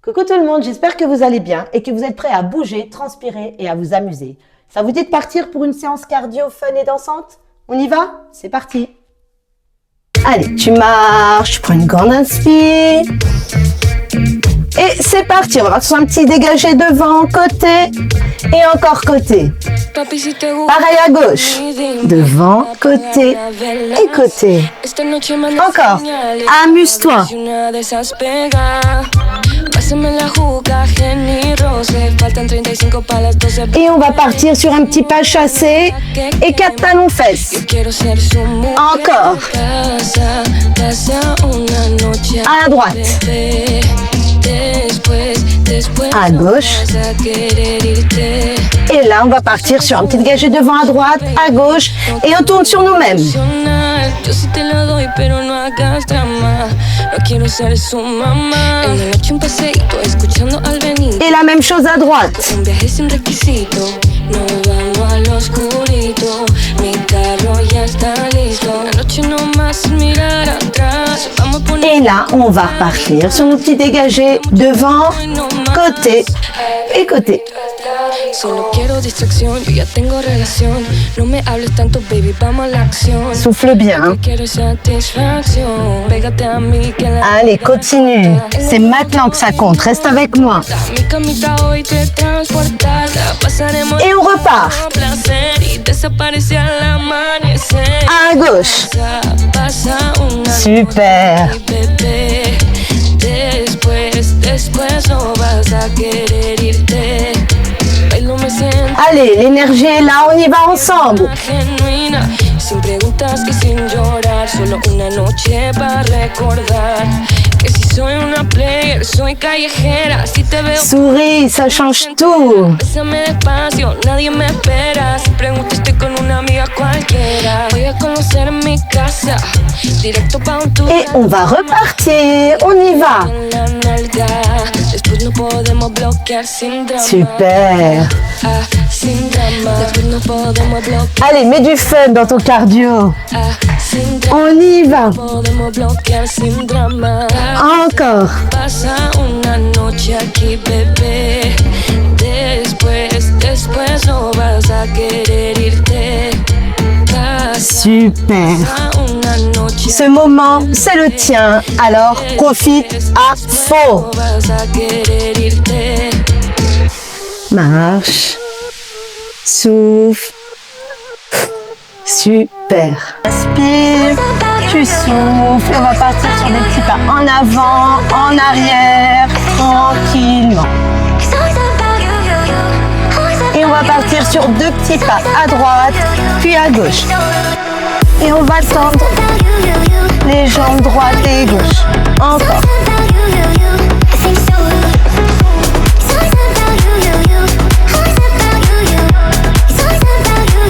Coucou tout le monde, j'espère que vous allez bien et que vous êtes prêts à bouger, transpirer et à vous amuser. Ça vous dit de partir pour une séance cardio fun et dansante? On y va? C'est parti! Allez, tu marches, tu prends une grande inspire. Et c'est parti, on va faire un petit dégagé devant, côté et encore côté. Pareil à gauche, devant, côté et côté. Encore, amuse-toi. Et on va partir sur un petit pas chassé et 4 talons fesses. Encore. À la droite. À gauche. Et là, on va partir sur un petit dégagé devant à droite, à gauche et on tourne sur nous-mêmes. Et la même chose à droite. Et là, on va repartir sur nos petits dégagés devant, côté et côté. Souffle bien. Allez, continue. C'est maintenant que ça compte. Reste avec moi. Et on repart. À gauche. Super. Allez, l'énergie est là, on y va ensemble. Souris, ça change tout. Et on va repartir, on y va. Super. Allez, mets du fun dans ton cardio. On y va. Encore. Super. Ce moment, c'est le tien. Alors, profite à fond. Marche. Souffle. Super. Inspire. Tu souffles. On va partir sur des petits pas en avant, en arrière, tranquillement. Et on va partir sur 2 petits pas à droite, puis à gauche. Et on va tendre les jambes droite et gauche. Encore.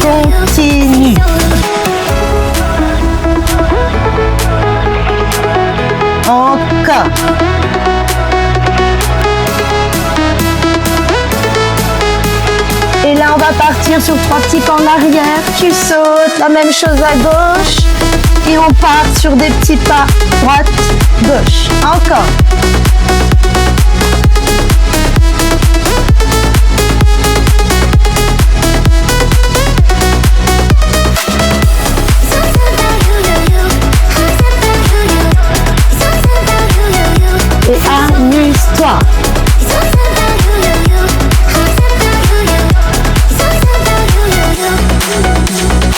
Continue. Encore. Et là, on va partir sur 3 petits pas en arrière. Tu sautes, la même chose à gauche. Et on part sur des petits pas droite, gauche. Encore. Et amuse-toi.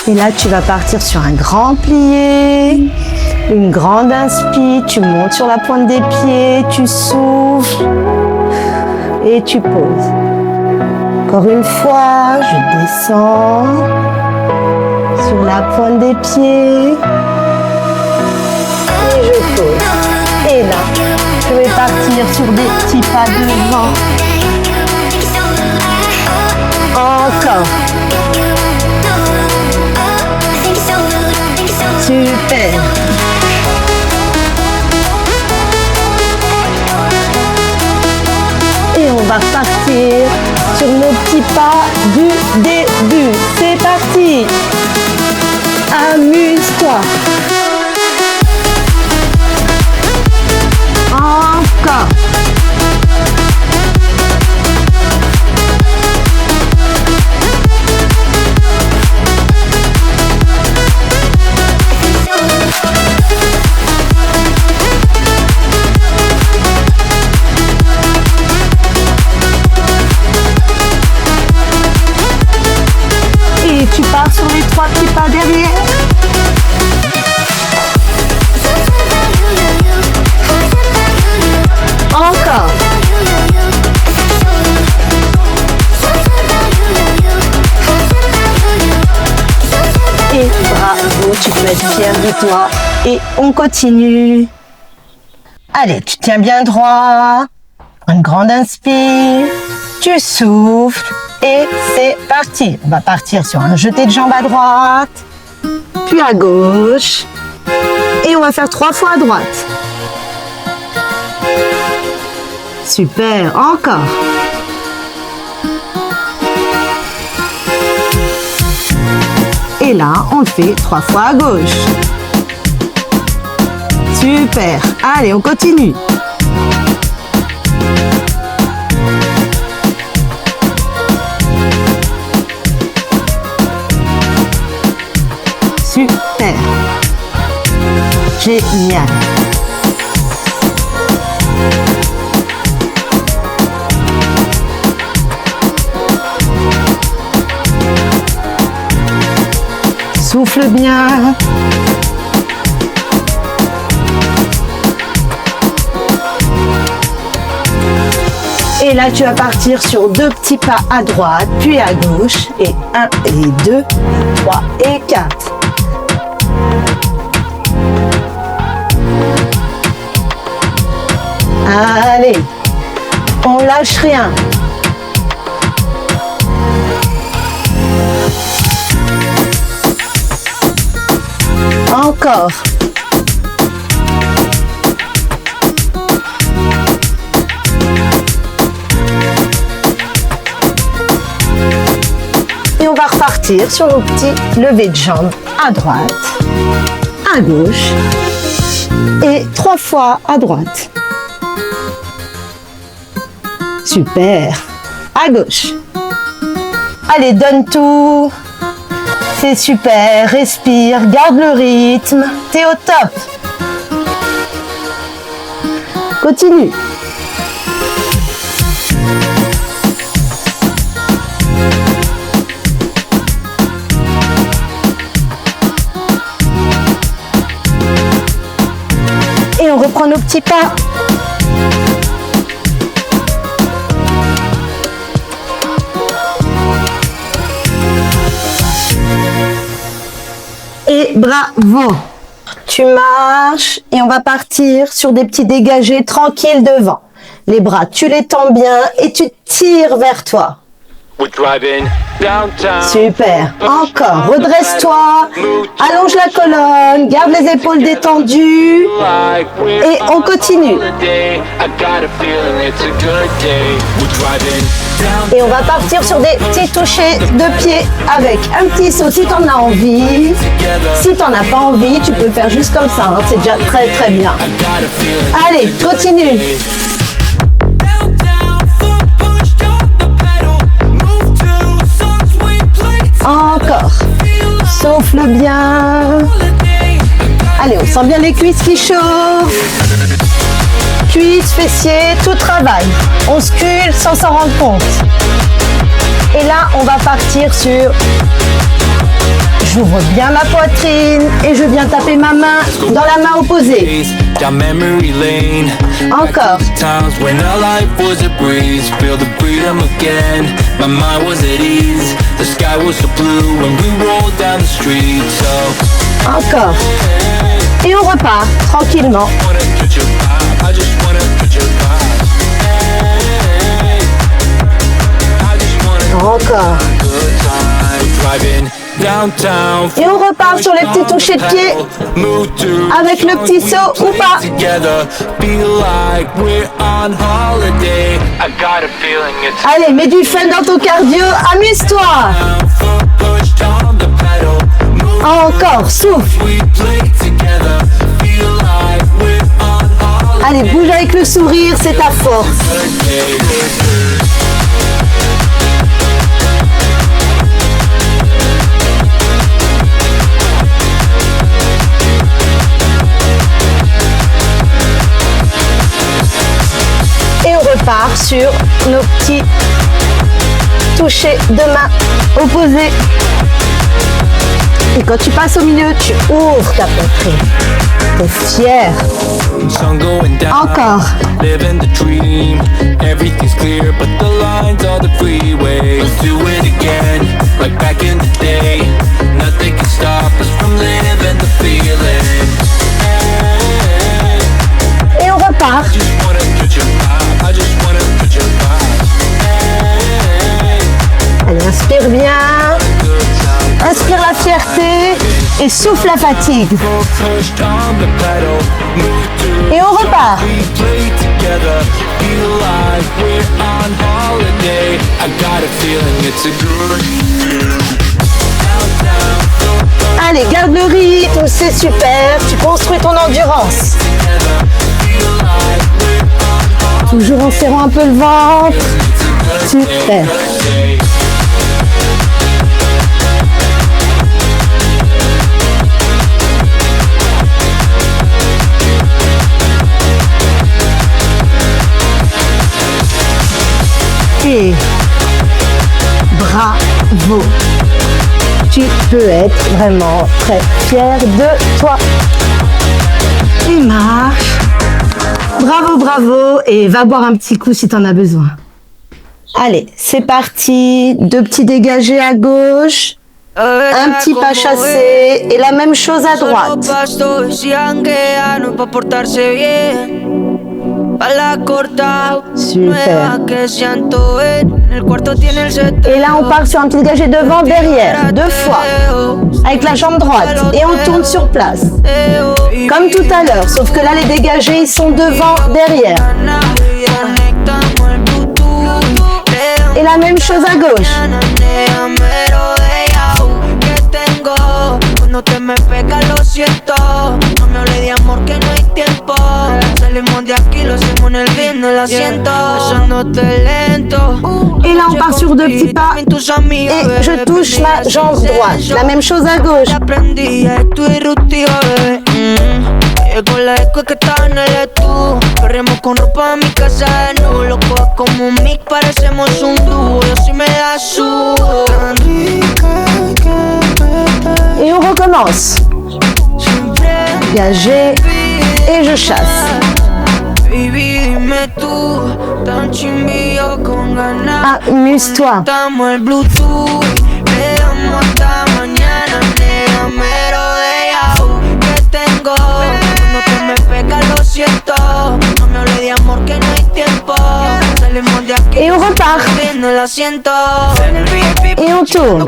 Et là, tu vas partir sur un grand plié, une grande inspire, tu montes sur la pointe des pieds, tu souffles et tu poses. Encore une fois, je descends sur la pointe des pieds et je pose. Et là, je vais partir sur des petits pas devant. Encore. Super. Et on va partir sur nos petits pas du début. C'est parti. Amuse-toi. Encore. en être fier de toi. Et on continue. Allez, tu tiens bien droit. Une grande inspire. Tu souffles. Et c'est parti. On va partir sur un jeté de jambe à droite. Puis à gauche. Et on va faire 3 fois à droite. Super. Encore. Et là, on le fait 3 fois à gauche. Super. Allez, on continue. Super. Génial. Souffle bien. Et là, tu vas partir sur 2 petits pas à droite, puis à gauche. Et 1 et 2, 3 et 4. Allez, on lâche rien. Encore. Et on va repartir sur nos petits levées de jambes à droite, à gauche et 3 fois à droite. Super. À gauche. Allez, donne tout. C'est super. Respire. Garde le rythme. T'es au top. Continue. Et on reprend nos petits pas. Et bravo. Tu marches et on va partir sur des petits dégagés tranquilles devant. Les bras, tu les tends bien et tu tires vers toi. Super. Encore. Redresse-toi. Allonge la colonne. Garde les épaules détendues. Et on continue. Et on va partir sur des petits touchés de pied avec un petit saut si tu en as envie. Si tu n'en as pas envie, tu peux faire juste comme ça. Hein. C'est déjà très très bien. Allez, continue. Encore. Souffle bien. Allez, on sent bien les cuisses qui chauffent. Cuisses, fessiers, tout travail. On sculpte sans s'en rendre compte. Et là, on va partir sur... J'ouvre bien ma poitrine et je viens taper ma main dans la main opposée. Encore. Encore. Et on repart tranquillement. Encore. Et on repart sur les petits touchés de pied avec le petit saut ou pas. Allez, mets du fun dans ton cardio, amuse-toi. Encore, souffle. Allez, bouge avec le sourire, c'est ta force. Et on repart sur nos petits touchés de main opposés. Et quand tu passes au milieu, tu ouvres ta poitrine. T'es fier. Encore. Living the dream. Everything's clear, but the lines are the freeway. Let's do it again, like back in the day. Nothing can stop us from living the légèreté et souffle la fatigue. Et on repart. Allez, garde le rythme, c'est super. Tu construis ton endurance. Toujours en serrant un peu le ventre. Super. Et bravo. Tu peux être vraiment très fier de toi. Et marche. Bravo, bravo. Et va boire un petit coup si tu en as besoin. Allez, c'est parti. 2 petits dégagés à gauche. Un petit pas chassé. Et la même chose à droite. Super. Et là, on part sur un petit dégagé devant, derrière, 2 fois, avec la jambe droite. Et on tourne sur place. Comme tout à l'heure, sauf que là, les dégagés, ils sont devant, derrière. Et la même chose à gauche. No te me pega, lo siento. No me hables de amor que no hay tiempo. Salimos de aquí, lo hacemos en el bien, no lo siento. Besándote lento. Et là, on part sur 2 petits pas. Et je touche ma jambe droite. La même chose à gauche. Con la disco que estaba en el estudio. Corremos con ropa en mi casa de nuevo. Loco como un mix, parecemos un dúo. Yo sí me la subo. Et on recommence. Dégagé. Et je chasse. Amuse-toi. Et on repart. Et on tourne.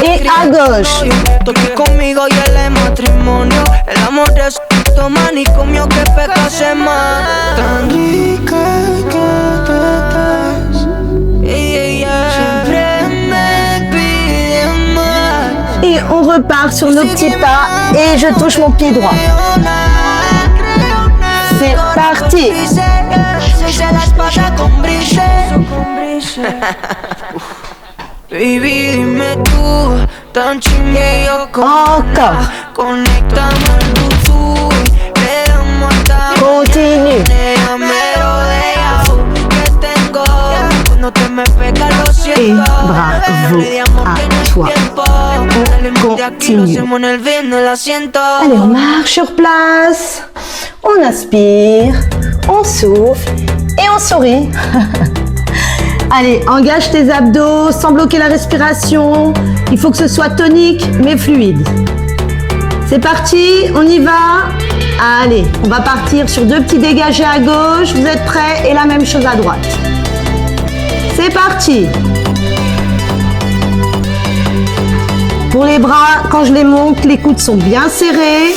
Et à gauche. Et on repart sur nos petits pas et je touche mon pied droit. C'est parti. Encore. Continue. Et bravo à toi. On continue. Allez, on marche sur place. On inspire, on souffle et on sourit. Allez, engage tes abdos sans bloquer la respiration. Il faut que ce soit tonique mais fluide. C'est parti, on y va. Allez, on va partir sur 2 petits dégagés à gauche. Vous êtes prêts? Et la même chose à droite. C'est parti. Pour les bras, quand je les monte, les coudes sont bien serrés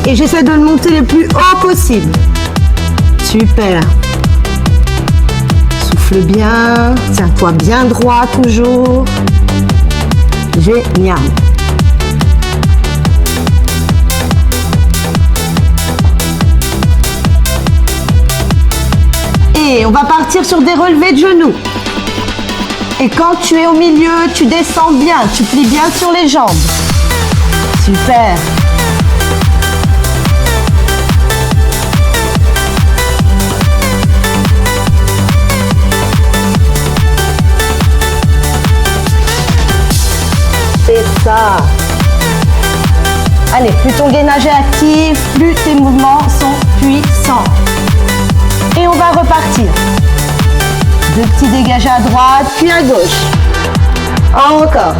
et j'essaie de le monter le plus haut possible. Super. Souffle bien, tiens-toi bien droit toujours. Génial. Et on va partir sur des relevés de genoux. Et quand tu es au milieu, tu descends bien, tu plies bien sur les jambes. Super. C'est ça. Allez, plus ton gainage est actif, plus tes mouvements sont puissants. Et on va repartir. 2 petits dégagés à droite, puis à gauche. Encore.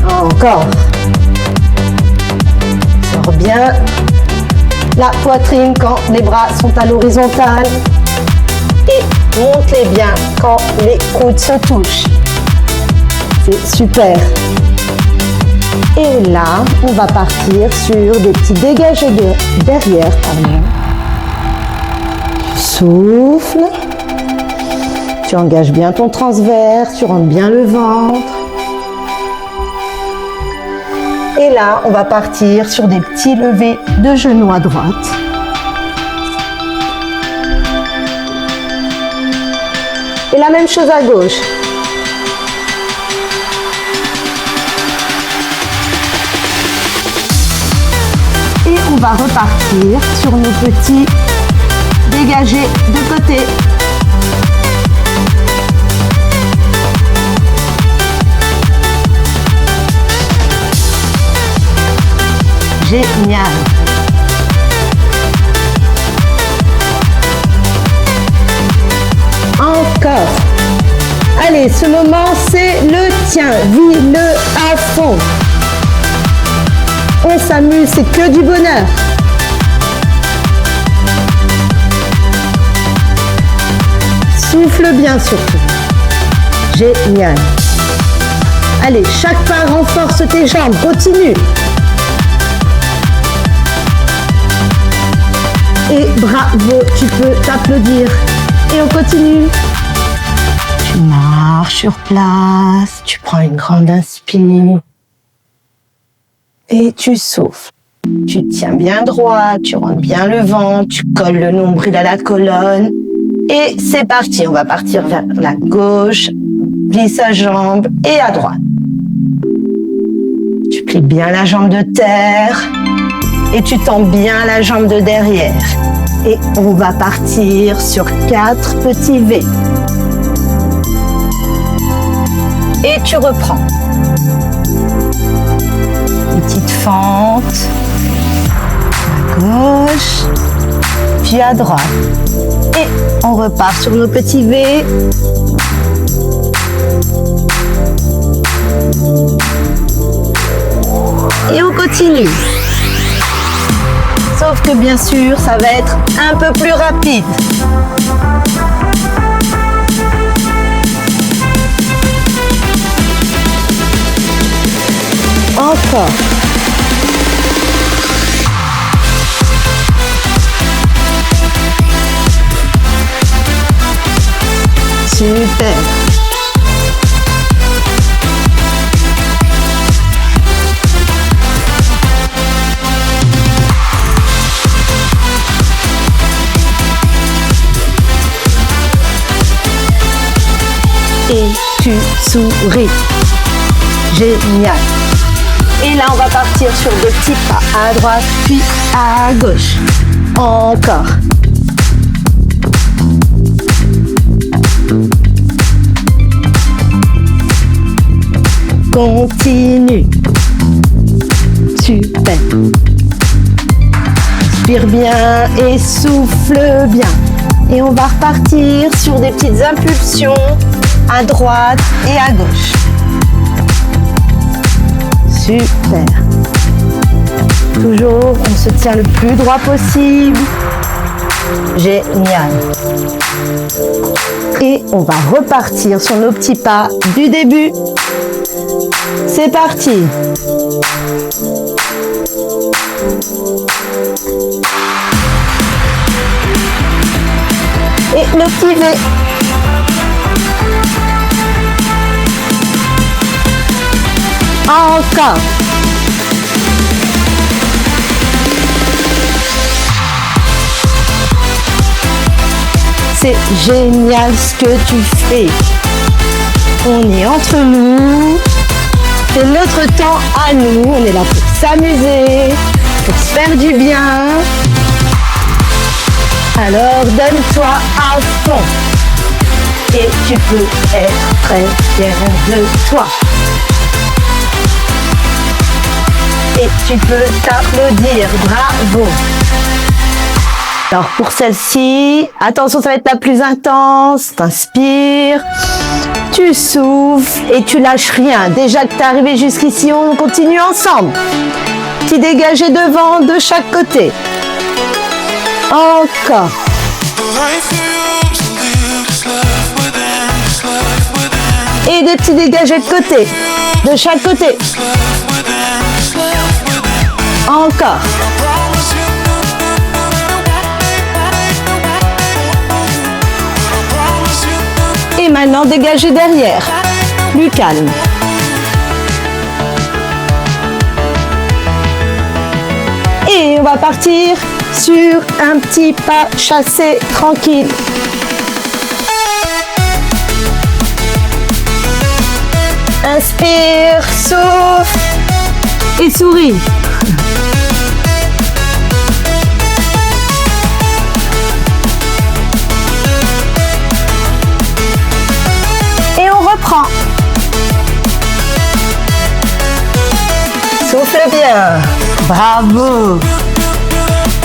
Encore. Sors bien la poitrine quand les bras sont à l'horizontale. Et monte-les bien quand les coudes se touchent. C'est super. Et là, on va partir sur des petits dégagés de derrière. Pardon. Tu souffles. Tu engages bien ton transverse. Tu rentres bien le ventre. Et là, on va partir sur des petits levés de genoux à droite. Et la même chose à gauche. Et on va repartir sur nos petits dégagés de côté. Génial. Encore. Allez, ce moment, c'est le tien. Vis-le à fond. On s'amuse, c'est que du bonheur. Souffle bien surtout. Génial. Allez, chaque pas renforce tes jambes. Continue. Et bravo, tu peux t'applaudir. Et on continue. Tu marches sur place, tu prends une grande inspire. Et tu souffles. Tu tiens bien droit, tu rentres bien le ventre, tu colles le nombril à la colonne. Et c'est parti, on va partir vers la gauche, plie sa jambe et à droite. Tu plies bien la jambe de terre et tu tends bien la jambe de derrière. Et on va partir sur 4 petits V. Et tu reprends. Petite fente. À gauche. Puis à droite. Et on repart sur nos petits V. Et on continue. Sauf que bien sûr, ça va être un peu plus rapide. Encore. Super. Et tu souris. Génial. Et là, on va partir sur des petits pas à droite, puis à gauche. Encore. Continue. Super. Inspire bien et souffle bien. Et on va repartir sur des petites impulsions à droite et à gauche. Super. Toujours, on se tient le plus droit possible. Génial. Et on va repartir sur nos petits pas du début. C'est parti. Et le petit V. Encore. C'est génial ce que tu fais. On est entre nous. C'est notre temps à nous. On est là pour s'amuser, pour se faire du bien. Alors donne-toi à fond. Et tu peux être très fier de toi. Et tu peux t'applaudir. Bravo. Alors pour celle-ci, attention, ça va être la plus intense. T'inspires, tu souffles et tu lâches rien. Déjà que t'es arrivé jusqu'ici, on continue ensemble. Petit dégagé devant de chaque côté. Encore. Et des petits dégagés de côté. De chaque côté. Encore. Et maintenant, dégagez derrière. Plus calme. Et on va partir sur un petit pas chassé tranquille. Inspire, souffle et souris. Et on reprend. Souffle bien. Bravo.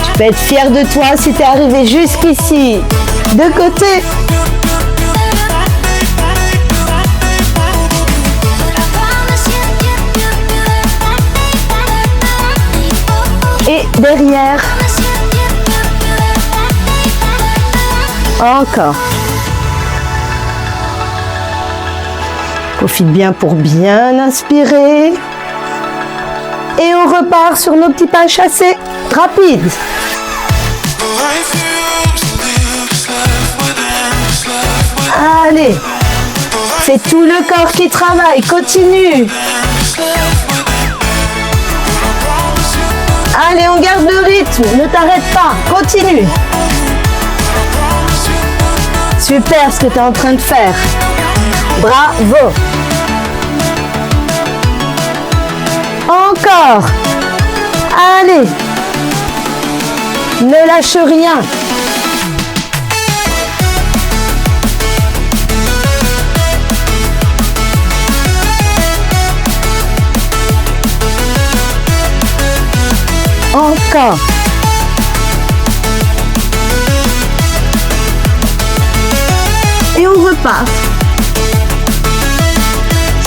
Tu peux être fier de toi si tu es arrivé jusqu'ici. De côté. Et derrière. Encore. Profite bien pour bien inspirer. Et on repart sur nos petits pas chassés. Rapide. Allez. C'est tout le corps qui travaille. Continue. Allez, on garde le rythme. Ne t'arrête pas. Continue. Super ce que tu es en train de faire. Bravo. Encore. Allez. Ne lâche rien. Encore. Et on repart.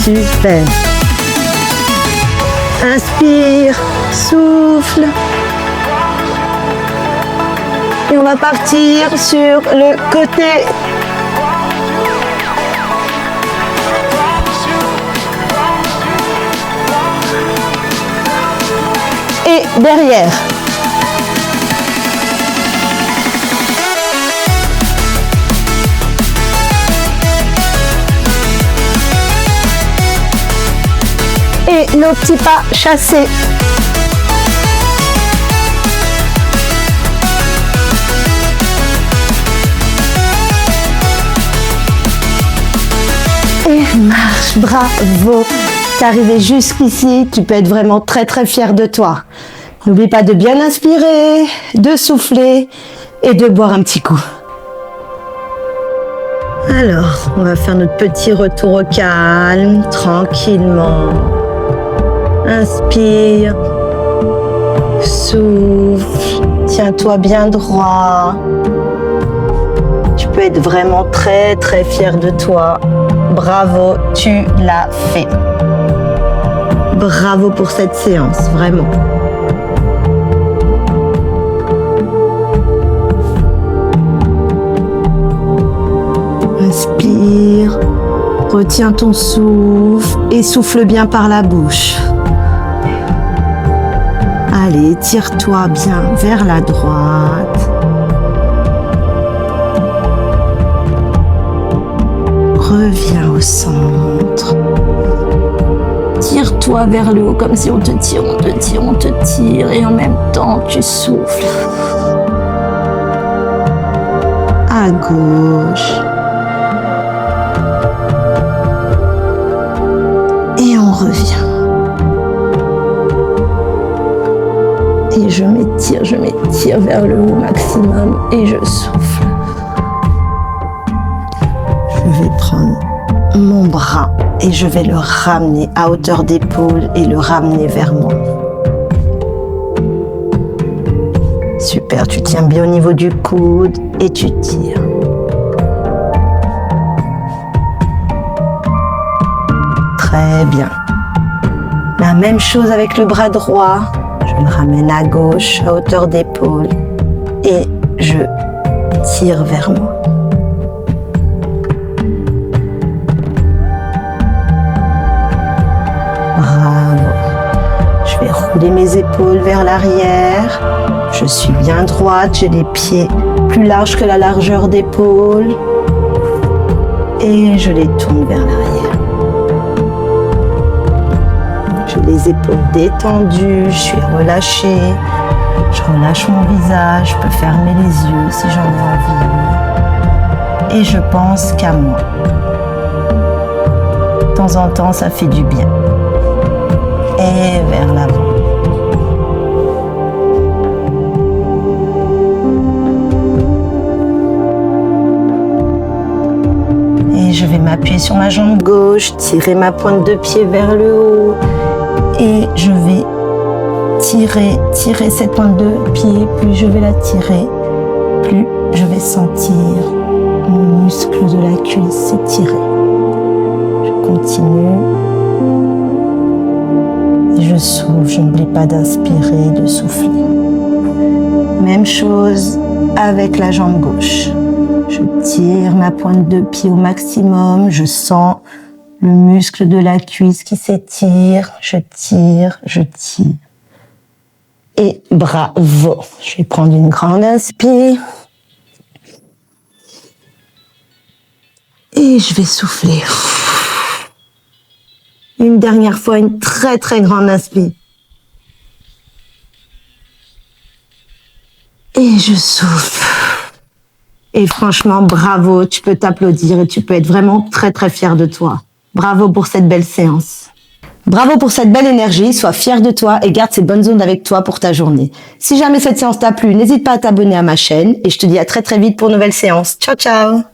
Super. Inspire, souffle. Et on va partir sur le côté. Et derrière. Et nos petits pas chassés. Et marche, bravo. T'es arrivé jusqu'ici, tu peux être vraiment très très fier de toi. N'oublie pas de bien inspirer, de souffler et de boire un petit coup. Alors, on va faire notre petit retour au calme, tranquillement. Inspire, souffle, tiens-toi bien droit. Tu peux être vraiment très très fier de toi. Bravo, tu l'as fait. Bravo pour cette séance, vraiment. Inspire, retiens ton souffle et souffle bien par la bouche. Allez, tire-toi bien vers la droite. Reviens au centre. Tire-toi vers le haut comme si on te tire, on te tire, on te tire. Et en même temps, tu souffles. À gauche. Et on revient. Et je m'étire vers le haut maximum et je souffle. Je vais prendre mon bras et je vais le ramener à hauteur d'épaule et le ramener vers moi. Super, tu tiens bien au niveau du coude et tu tires. Très bien. La même chose avec le bras droit. me ramène à gauche, à hauteur d'épaule, et je tire vers moi. Bravo. Je vais rouler mes épaules vers l'arrière. Je suis bien droite, j'ai les pieds plus larges que la largeur d'épaule. Et je les tourne vers l'arrière. J'ai les épaules détendues, je suis relâchée. Je relâche mon visage, je peux fermer les yeux si j'en ai envie. Et je pense qu'à moi. De temps en temps, ça fait du bien. Et vers l'avant. Et je vais m'appuyer sur ma jambe gauche, tirer ma pointe de pied vers le haut. Et je vais tirer cette pointe de pied. Plus je vais la tirer, plus je vais sentir mon muscle de la cuisse s'étirer. Je continue. Et je souffle, je n'oublie pas d'inspirer, de souffler. Même chose avec la jambe gauche. Je tire ma pointe de pied au maximum, je sens le muscle de la cuisse qui s'étire, je tire. Et bravo! Je vais prendre une grande inspire. Et je vais souffler. Une dernière fois, une très très grande inspire. Et je souffle. Et franchement, bravo, tu peux t'applaudir et tu peux être vraiment très très fier de toi. Bravo pour cette belle séance. Bravo pour cette belle énergie, sois fier de toi et garde ces bonnes ondes avec toi pour ta journée. Si jamais cette séance t'a plu, n'hésite pas à t'abonner à ma chaîne et je te dis à très très vite pour une nouvelle séance. Ciao ciao!